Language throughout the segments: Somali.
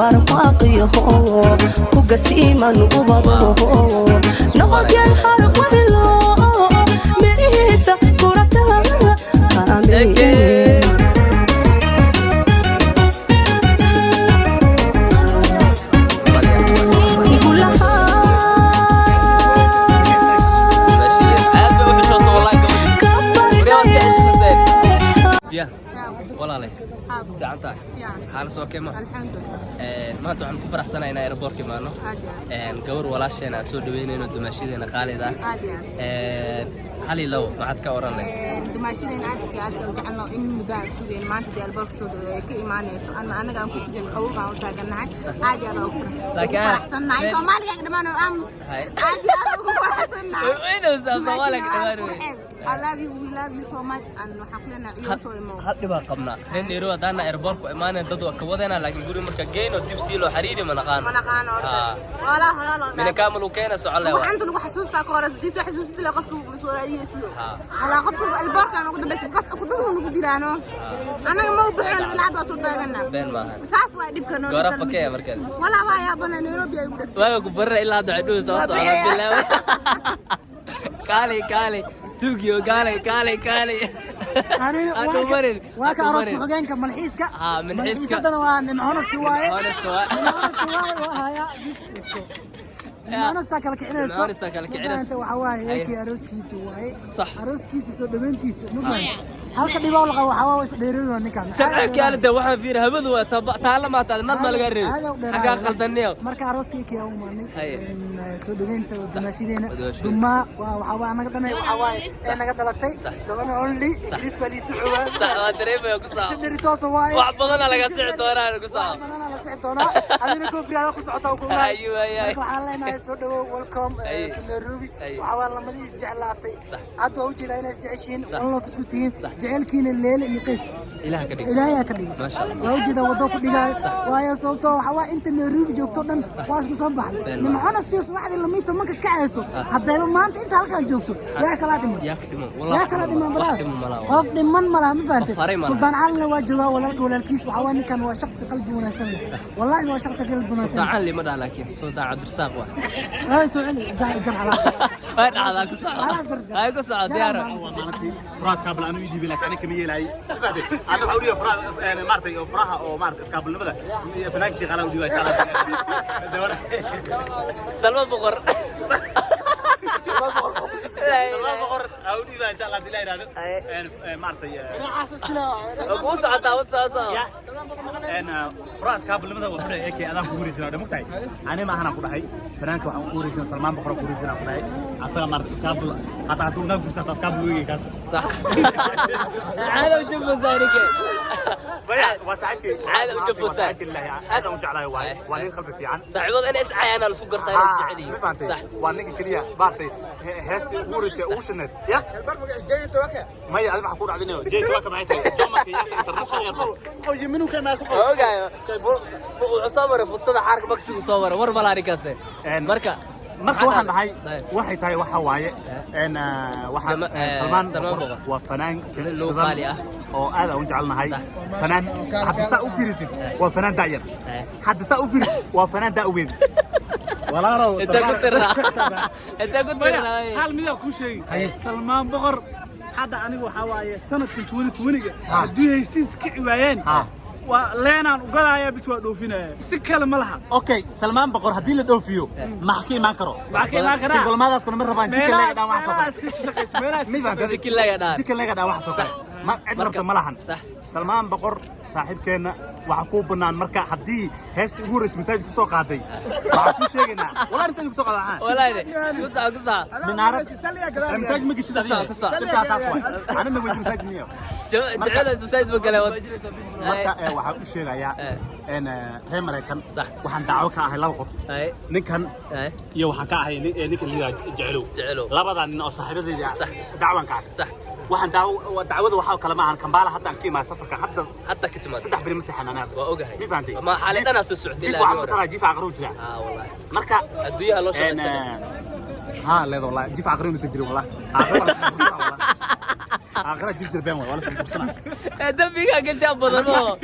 barwaaqyo ku gasiiman ubado nabad yar xarq wilo meeysa kurata aamin والله عليك ساعتها حال سو كيما الحمد لله ما انتو عم كفرح سنه هنا ايربورت كمانو قبر ولا شينا سو دوينينو دماشيدنا خالده حالي لو ما عاد كورن لك دماشيدنا عاد وجعلنا ان مدار سودين ما انت دي البورت سو كايمانيسو انا كان كسجن قوقا وتاغنahay عادي انا لكن فرحسناي سوماليا دمان امس عادي انا فرحسناي وين سومالك دمان I love you, we love you so much and حقلنا عيون سو إمو هل تبغى قمنا هن يروح دانا إيربورت إيمانه دتوا كودنا لكن يقولوا مركا جين وديب سيلو حريري منقان ولا من كامل وكينا سؤال وعنده لو حسوستا كورس دي حسوستا لو قفكم مسؤوليه سيو ولا قفكم البورك انا قد بس قف خدودهم نقول ديرانو انا ما بحال بالعاد وصدقنا بين ما ساس واي دبكنو غرفه كيه مركز ولا وايا بنا نيروبي اي ودك وايا برا الا هذا عدوس اصلا بالله كالي توكيو كالي أنا واك أروس محجين كم ملحيسك منحيسك هذا وان هونست واي وهاي هونست كالكعنس أنت وحواي هيك أروس كيس واي صح أروس كيس سودمن كيس مفهوم halka dhibaw laga waxa waa is dheereeyo ninkan sababka yaalada waxa fiir habadu waa taalamaata nad ma laga reeb xaga qaldaniyo marka arooskii kiyaa u maanay soo dhaweynta damaashideena duma waxa waa naga dhanay waxa waa ee naga dhalatay dabana only Chris bali suuwa waa dareemayo ku saac sidii toos waay wax badan laga sii doonaa ku saac badan la sii doonaa adina ku biyaada ku socota ku ayuu waxa leenahay soo dhawo welcome to Nairobi waxa waa lamadii jeclaatay aad oo jeeda inay siceshin wallo isku tiin جعلكين الليلة يقف إلهي كدي ما شاء الله وجد وضوء دقاي ويا صوته وحوا أنت النروبي جوكتو واش كصبح لما أنا استيوس واحد اللي ميت مك كعسو حتى ما أنت هلك جوكتو يا كلادم والله يا كلادم برا قف دمن مرا ما فهمت سلطان علي وجهه ولا الكيس وحواني كان هو شخص قلبه وناسن والله هو شخص قلبه وناسن سلطان علي مدى لكن سلطان عبد الرزاق واحد سؤال جرح على هذا قصة هاي قصة ديارة فراس قبل أن يجي لك أنا كمية لاي أنا بقول فراس يعني مارتي أو فراها أو مارت إسكابل نبذة فنان شيء قالوا ديوا سلمان بقر سلمان بقر أو ديوا إن شاء الله دلائل هذا مارتي أبو سعد داود ساسا أنا فراس قبل نبذة وفرق هيك أنا كوري جنا مقطعي أنا ما هنا كوري فنان كوري جنا سلمان بقر كوري جنا كوري أصلا مارت إسكابل حتى هتونا فرصة إسكابل ويجي كاس صح عالم جنب زارك وساعتي عالم جنب زارك هذا وجعله واي وانين خلف في عن سعود أنا أسعى أنا لسوق قرطان الجعلي صح وانك كليا بارتي هستي ورشة وشنت يا جاي توكا ما هي أنا حقول علينا جاي توكا معي جمك يا إنترناشونال خو يمنو كمان أوكي وصور فستان حرك بكسي وصور ورا بلاري كاسة مركا marka waxay tahay waxa waaye Salman waa fanaan qaali ah oo aad u jecelnahay fanaan hadda saa u fiirisid waa fanaan daayar hadda saa u fiirisid waa fanaan daaween walaalow inta ku tirna hal mid ku sheegay Salman boqor hadda anigu waxa waaye sanadkan 2020 hadii haysiis ka ciwaayeen ولينا وقالها بس ودوفينا سكال ملها اوكي سلمان بقر هدي له دوفيو ما حكي ما كرو سيقول ما داس كل مره بان جيك لا دا واحد صفر جيك لا دا واحد صفر ما عدرت ملحن صح سلمان بقر صاحبكنا waxa ku banaan marka hadii heesti ugu horeysay masaajidka soo qaaday waxa ku sheegnaa walaal masaajidka soo qaaday walaal gusa minaarad masaajid ma gishida qisa inta taas waa anana way masaajidniyo ducada masaajid ma galay marka waxa u sheegayaa in Mareykan waxaan daawo ka ahay laba qof ninkan iyo waxaan ka ahay ninka liiga jecelo labadan nin oo saaxiibadeedii daawan ka sax waxaan daawada waxa kala ma aan Kampala hadda aan kiima safarka hadda ka timaad saddex bari masaxan anaa waa ogahay mi fahantii ma xaaladana soo socday la jifa aqruu jira wallahi marka adduuyaha loo shaqeeyo ها لا والله جيف عقرين مسجل والله آخر جيب بين ولا سنة دمي كان شاب بدرمو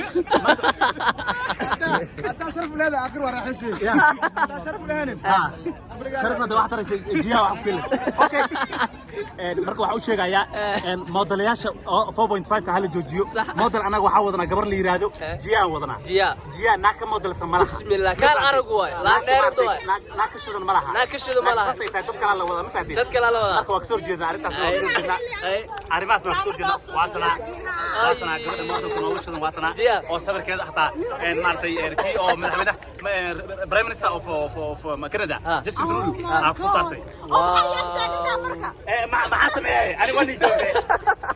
حتى شرف لهذا آخر ورا حسين شرف لهنا شرف هذا واحد رئيس الجهة واحد كله أوكي مركب waxaa u sheegaya moodalayaasha 4.5 ka hal joojiyo moodal anaga waxa wadana gabar la yiraahdo jiya wadana jiya naaka moodal samara bismillah kal arag way la dheerado way naaka shidan malaha saasay tahay dad kala la wada ma fahanteen dad kala la wada marka waa kasoo jeedna arintaas waa kasoo jeedna arimaas waa kasoo jeedna waatana gabadha moodalka noogu shidan waatana oo sabarkeeda xataa maartay kii oo madaxweynaha prime minister of Canada Justin Trudeau ku saartay ما حسب ايه انا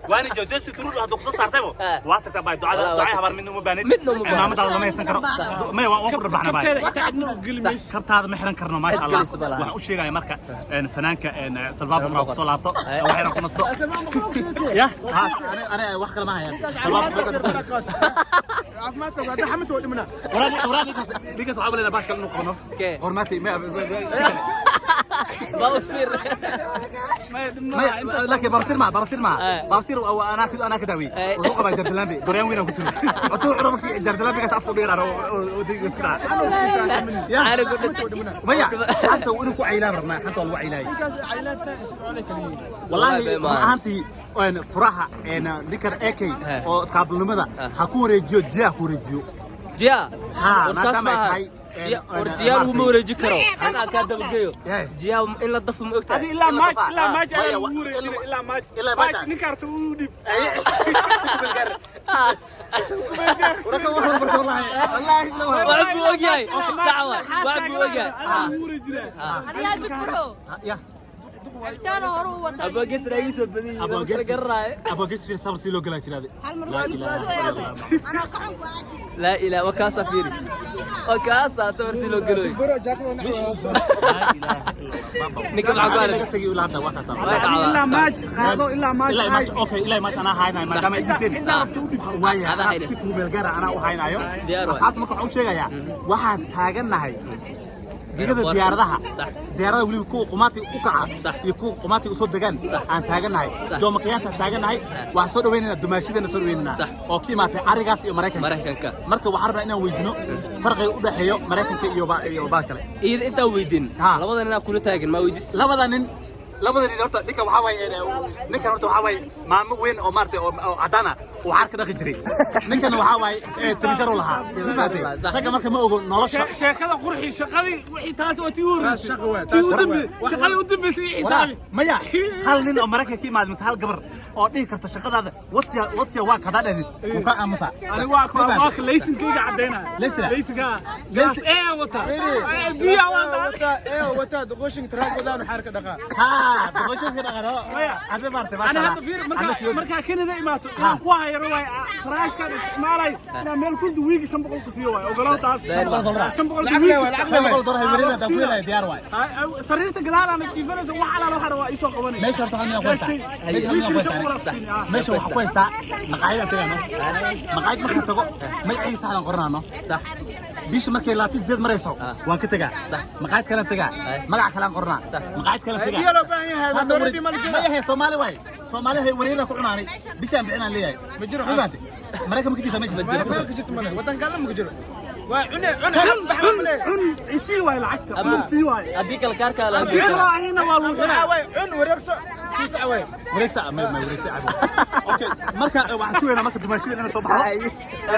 واني جو جالس ترد هذا خصوص صارتبه واتك باي دعاء هبر منه مبانيت ما مدى والله ما يسكر ما وقر ربحنا باي كرت هذا محرن كرنا ما شاء الله waxaan u sheegaya marka fanaanka salbaab ma ku soo laabto waxayna ku nasto ya ana wax kale ma hayaan salbaab عفماتك هذا حمد ودمنا وراني ديكس waxaa leedahay baashka inuu qabno qormaati بوصير لكن برسير انا كداوي وقبا جردلامبي بريان وين كنت عطو عربك جردلامبي كاس افكو بيغار ودي سرعه انا قلت ميا حتى وينكو عيلان ربنا حتى والله عيلاي عيلات اسمعوا والله ما انتي وين فراحه انا ذكر اكي او اسكابلمدا ها ku wareejiyo jiya ku wareejiyo jiya ورساس ما ورجيال هو مورجي كرو انا كان دبجيو جيا الا ضف ما اوغتا الا ما جاء الا ما نكرت ودي وعبي وجاي ساعه وعبي وجاي ريال بتبرو عشان هرو وطن ابو قس رئيس بدي ابو قس في صبر سيلو قال كده لا اله وكاسه فيري وكاسه صبر سيلو قالوا نكم عقال تجي ولا هذا وكاسه الا ماتش قالوا الا ماتش اوكي الا ماتش انا هاينا ما دام جيتين وايا هذا هيدا سيكو بالغار انا وهاينايو اصحابتي marka waxaan u sheegaya waxaan taaganahay digada diyaaradaha diyaarada wali ku qumaati u kaca iyo ku qumaati u soo degan aan taaganahay doomakiyaanta taaganahay wax soo dhaweynayna dumaashidana soo dhaweynayna oo ki maatay arigaas iyo Mareykanka marka waxaan rabaa inaan weydino farqiga u dhaxeeyo Mareykanka iyo baa kale inta weydin labadan inaan kula taagan ma weydis labada nin horta ninka waxa way maamo weyn oo maartay oo cadana waxaan ka dhaqi jiray ninkan waxa way timjaro lahaa ragga marka ma ogo nolosha sheekada qurxi shaqadii wixii taas oo tii horeysay shaqadii u dambeysay xisaabi maya hal nin oo Mareykanka ka imaad hal gabar oo dhigi karta shaqadaada what's your work hada dhadid oo ka aamusa ani waa laysinkayga cadeynaa laysinka gaas wata biya wata doqoshin track wadaan xarka dhaqa doqoshin ka dhaqano hada martay ma sha Allah marka Canada imaato waa yaro way traashka maalay ina meel ku duwiigi 500 ku siiyo way ogolaw taas 500 $500 marina da kuila diyaar way sariirta gadaal aan kiifanaysa waxa la waxa waa isoo qabanay meesha taxaniya qoysta meesha waxa ku haystaa maqaayada tagano maqaayad marka tago magacii saxan qornaano sax bish markay laatis deed marayso waan ka tagaa maqaayad kala tagaa magac kala qornaa maqaayad kala tagaa iyo loo baahan yahay wanoridi ma yahay Soomaali way Soomaali hay wareena ku cunaanay bishaan bixinaan leeyahay ma jiro Mareykanka ma jirta meesha ma jirto wadan kale ma jiro وعن يسي واي لعقته أما يسي واي أديك الكاركة لا أديك هنا والله عن ورقصة كيس عوي ورقصة ما ورقصة أوكي مركا وحسوينا مركا دمشق أنا صباح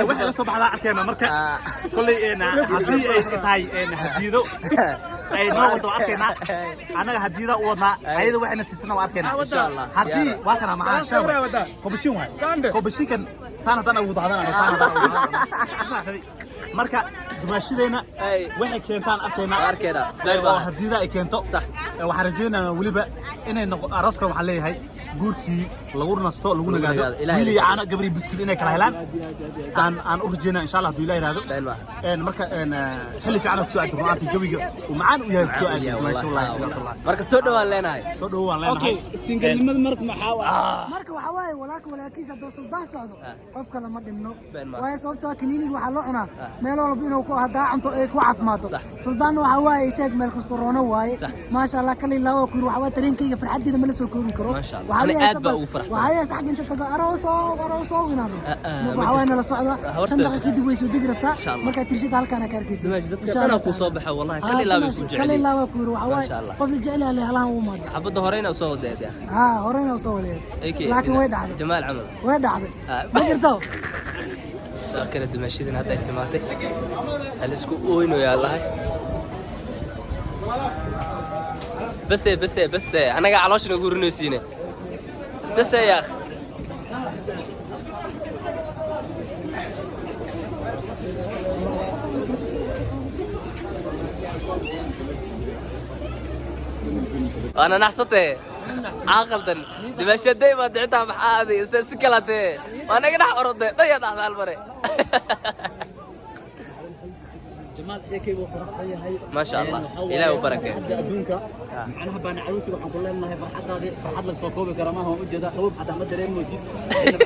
واحد صباح لا أركينا مركا كل أنا هدي تاي أنا هديدو أي نوع تو أركينا أنا هديدا وضنا أيضا واحد نسيسنا وأركينا إن شاء الله هدي واكنا مع الشاور كوبشين واي كوبشين كان سنة أنا وضعنا أنا marka dumaashideena waxay keentaan arkeena hadida ay keento sax waxa rajeenaa waliba inay arooska waxa leeyahay guurkii lagu nasto lagu nagaado wiil iyo ana gabri biskid inay kala helaan aan u rajeenaa insha Allah hadii la yiraahdo marka xilli fiican ku soo aad ruuxaantii jawiga oo macaan u yahay soo aad ma sha Allah marka soo dhawaan leenahay okay singalnimada marka waxa waaye walaakiisa doo sultaan socdo qofka lama dhimno way sababtoo kiniini waxa loo cunaa meel walba inuu ku hadaa cunto ay ku caafimaado sultaan waxa waaye sheeg meel kasto roono waaye ma sha Allah kali lawa ku waxa waa tareenkayga farxadeeda ma la soo koobi karo waxa aad baa ugu farxay وهاي صح أنت تقول أروسو ونادو وحوينا للصعدة صندوق كده ويسود قربتها ما كانت ترشد على كنا كاركيس أنا أكون صباح والله كل لا بيكون جعلي كل لا بكون وحوي قبل جعلي اللي هلا هو ما حبض هورينا وصوت يا أخي هورينا وصوت لكن وين عاد جمال عمل وين عاد ما قدرتوا كانت ماشيين هذا اعتمادي الاسكو وينو يا الله بس انا قاعد على وش نقول نسينا بس يا اخي انا نحصته عاقلتن دمشق دايما دعتها بحادي سكلته وانا قاعد احرد ضيع هذا المره جمال يكي وفرحسي هاي ما شاء الله إلهي وبركة أدونك معناها بان عروسي وحن كل لنا فرحات لك صوكوبي كرامها وجدا خوب حتى ما درين موسيد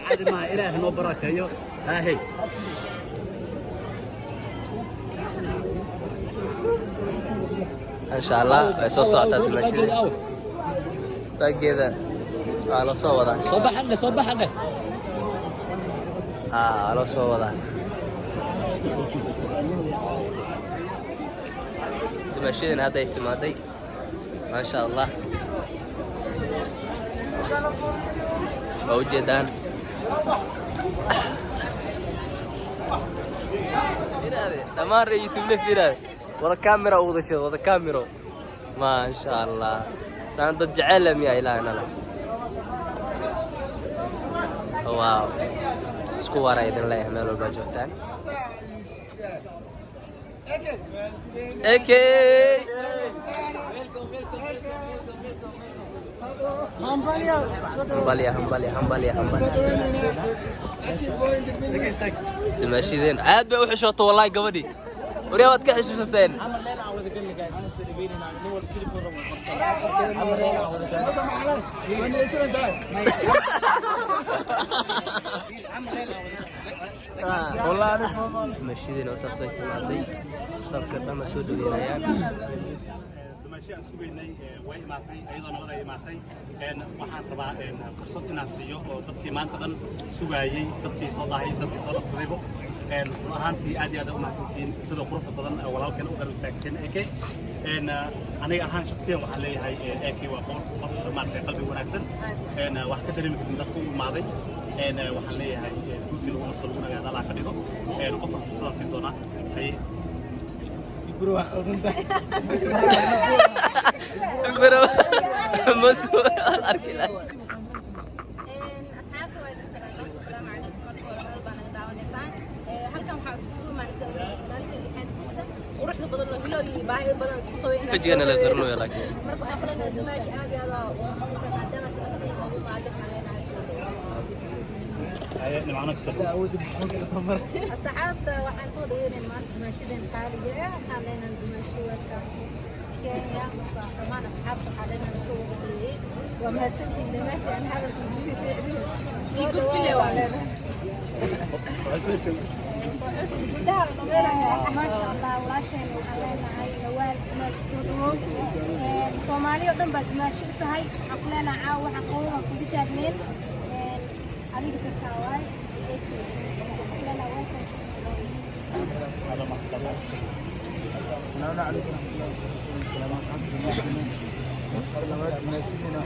عاد ما إلهي نو بركة يو ها هي إن شاء الله سو صعدت المشي كذا على صودا صبح لنا على صودا ماشيين هذا اعتمادي ما شاء الله موجودان تمام يوتيوب فينا ورا كاميرا وضش ورا كاميرا ما شاء الله ساند جعلهم يا إلهنا واو اسكو ورا يدن لا يعملوا الباجوتان اكي همباليا دمشيدين عاد بقى وحشوطه والله قبدي ورياض كحش حسين والله انا دمشيدين وتصيت معدي طبعا ما سودو وينيان aan sugaynay way imaatay ayadoo nabad ay imaatay waxaan rabaa fursad inaan siiyo oo dadkii maanta dhan sugaayay dadkii soo daahay dadkii soo dhaqsadaybo ahaantii aad iyo aad u mahadsantihiin sidoo quruxda badan walaalkan u garab istaagteen eke aniga ahaan shakhsiyan waxaan leeyahay eke waa qof maartay qalbi wanaagsan wax ka dareemi kartin dadku u imaaday waxaan leeyahay guudkii lagu nasto lagu nagaada Allah ka dhigo qofka fursadaan siin doonaa بروح أظن ده بروح مسؤول أركيلا أصحاب السلام عليكم ورحمة الله وبركاته هل كان حاسبكم ما نسوي ذلك اللي حاسبكم ورحنا بدل هلو يباعي بدل سقطوا هنا فجأنا لا ترنو يا لكن مرة أقلنا دماش عادي هذا عندنا سلسلة موضوع عادي علينا الصحاب waxaan soo dhaweynay maanta dumaashadeen qaaliga ah waxaan leenahay dumaashi wadka Kenya dhammaan asxaabta waxaan leenahay soo dhaweeyay waa mahadsantihiin dhammaantiin aan hadalkiisa si fiican sii gudbinay waa leenahay ما شاء الله walaasheen waxaan leenahay nawaal dumaashi soo dhawow Soomaaliya dhan baa dumaashi u tahay waxaan ku leenahay caawa waxa qowlan ku taagneen عليك بالتعاون السلام عليكم ورحمة الله وبركاته. قبل ما تمشينا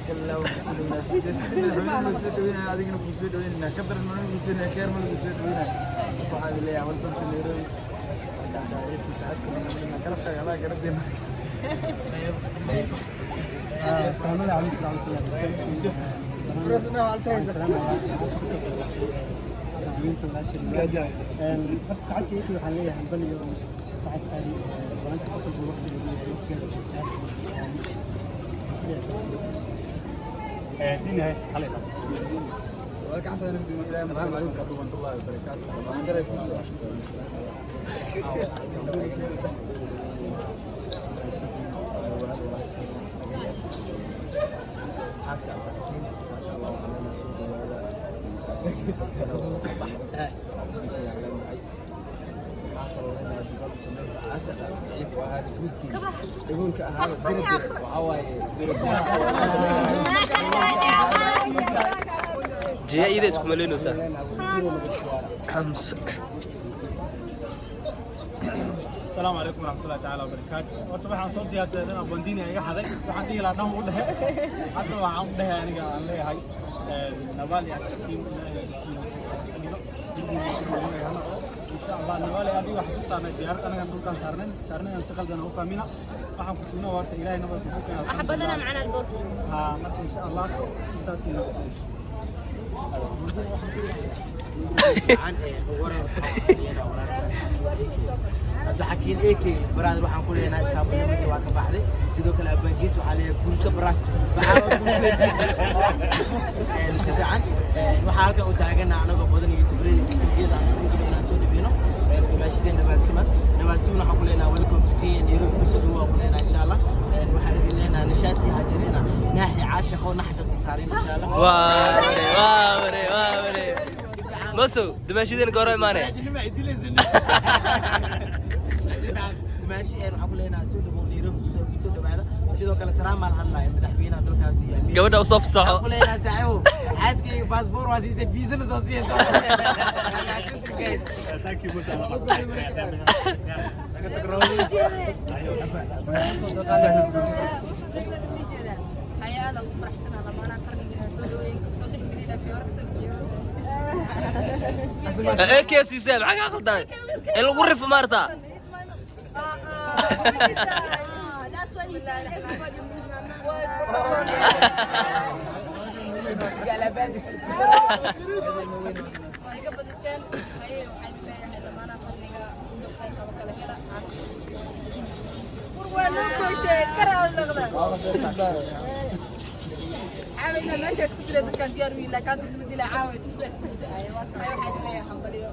كلا وسلونا سيدنا مسدوينا هذيك مسدوينا كبر من مسدوينا كير من مسدوينا وهذا اللي عمل كنت نيروي كاسايف ساعتكم من كرفك الله قربي السلام عليكم ورحمة الله وبركاته. برسنا والتاي السلام عليكم. جاهز. بس ساعات يجي عليه هنبني ساعات هذه وأنت تصل بالوقت اللي فيه. ديني هاي علينا. السلام عليكم ورحمة الله وبركاته. ما شاء الله جي إذا اسمه لينو سا السلام عليكم ورحمة الله تعالى وبركاته. ورتبح عن صوت يا سيدنا بنديني أي حدا وحن دي لا دام وده حتى وعم ده يعني قال لي هاي نبال يعني إن شاء الله نبال أبي وحسس أنا ديار أنا كان كان سارنا نسقل ده نوفا منا وحن كسبنا وقت إلهي نبال أحبنا معنا البوك ها مرة إن شاء الله تاسينا هذا حكين إيكي براد روحان كل الناس كابون يوم واقع بعده سيدوك الأبانجيس وحالي كورس برا بحاول سيدعان وحالك وتاجنا أنا قبضني يتبرد تكفيد عن سكوت من الناس ودبينه ماشيين نبال سمن وحكول لنا ولكم تكين يروح بسدوا وكلنا إن شاء الله وحالي لنا نشاط لها جرينا ناحي عاشق ونحش الصارين إن شاء الله واوري ماسو دمشقين قرأ مانه ماشي waxaan ku leenahay soo dhawo Nairobi soo dhawaada sidoo kale taramal hadlay madaxweynaha dalkaasi Amin gabadha u saf saxo ku leenahay saaxiibo aaskii passport waa siisay visa na soo siiyay thank you Musa هيا فرحتنا لما انا سولوين كستو في وركسب ايه كيس يسال حاجه غلطان الغرف مارتا that's when you say everybody عاملنا ماشي اسكت لي كان ديار ولا كان اسمه دي عاوز ايوه حد لي حنبليو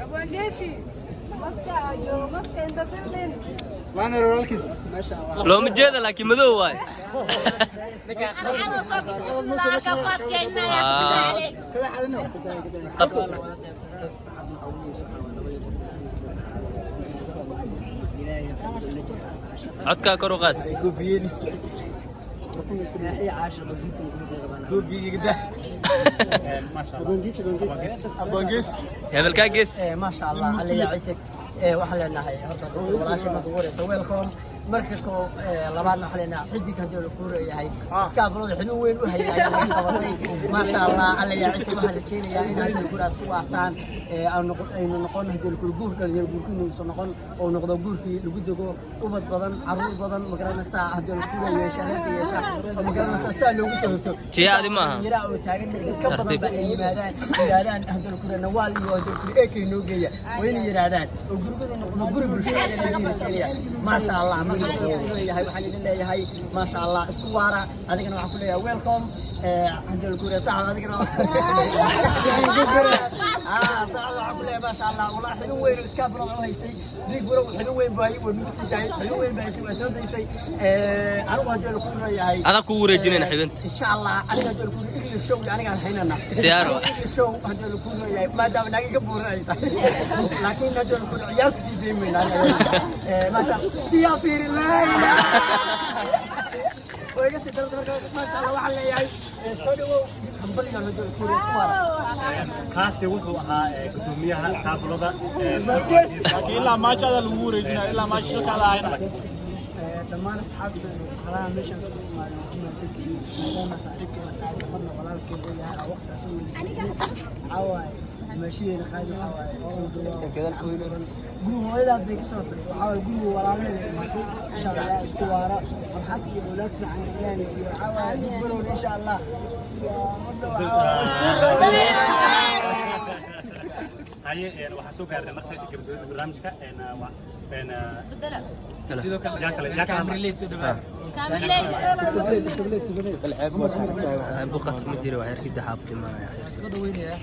ابو انجيسي ماسكه انت فين وانا رولكس ما شاء الله لو مجيده لكن مذو واي أنا صوت لا كفات كنا عليك كذا حدنا عدك كروقات كوبيين يا عاشق كوبي كده ما شاء الله بونجيس هذا الكاجس ما شاء الله علي يعيسك waxaan leenahay horta walaashay ma ugu wareysa welcome markii labaadna waxaan leenahay xidig hadii uu ku reeyahay iska bulada xinu weyn u hayay qabatay ma sha Allah alla ya ciise waxaan rajeynayaa in aad guraas ku waartaan aynu noqon hadii ku guur dhalinyaro guurkiinu soo noqon oo noqdo guurkii lagu dago ubad badan caruur badan magaranaysa hadii ku yeesha magaranaysa saa loogu soo horto jiyaadi maaha yara oo taagan ka badan ba ay yimaadaan hadii ku reena wal iyo hadii ku eekay noo geeya wayna yiraahdaan guri bulshada ما شاء الله ما شاء الله اسكو وارا هذيك انا waxaan ku leeyahay welcome عند الكوريا صاحب هذيك انا صاحب waxaan ku leeyahay ما شاء الله والله xilin weyn iska baro haysay dig baro xilin weyn baa ay wadnu sii daay xilin weyn baa ay soo daysay anigu hadii la ku leeyahay ada ku wareejinayna xibinta in sha Allah aniga hadii la ku leeyahay show aniga haynana diyaaro show hadii la ku leeyahay maadaama naga iga buuran ay tahay laakiin hadii la ku ciyaar ku sii deemayna ما شاء الله يا فير الله ويقصي ما شاء الله وحلا ياي سودو حنبل يا رجل كوري سوار kaasi wuxuu ahaa gudoomiyaha iskaabulada إلا ما شاء الله الوريجنا إلا ما شاء الله هنا dhammaan asxaabta xalaha meeshan isku imaadeen kuma siti maadaama saaxiibkeena qaadi marna walaalkeeda yahay waqtigaas oo caawaay maashiyeena qaadi caawaay soo dhawaa guriga hooyada hadday kasoo tagto caawaay guriga walaalaheeda imaatay insha allah isku waara farxad iyo awlaad fiican ilaahay siiyo caawaay mid baroon insha allah haye waxaa soo gaarnay marka gabagabada barnaamijka sidoo kale yaa kale kaamriley soo dhawaa بوقت مدير وحيركي حافظ ما soo dhaweynaya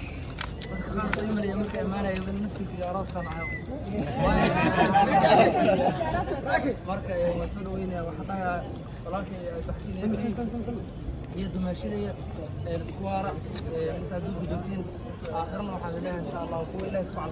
dadka qaar imanaya marka imaanaya in naftiisa aroos kan ahayo marka waa soo dhaweynaya waxa dhahaa walaalkay ay baxkiin iyo dumaashidaya isku waara inta dad gudubtiin aakhirna waxaan leeyahay insha Allah kuwa ilaahay subhanahu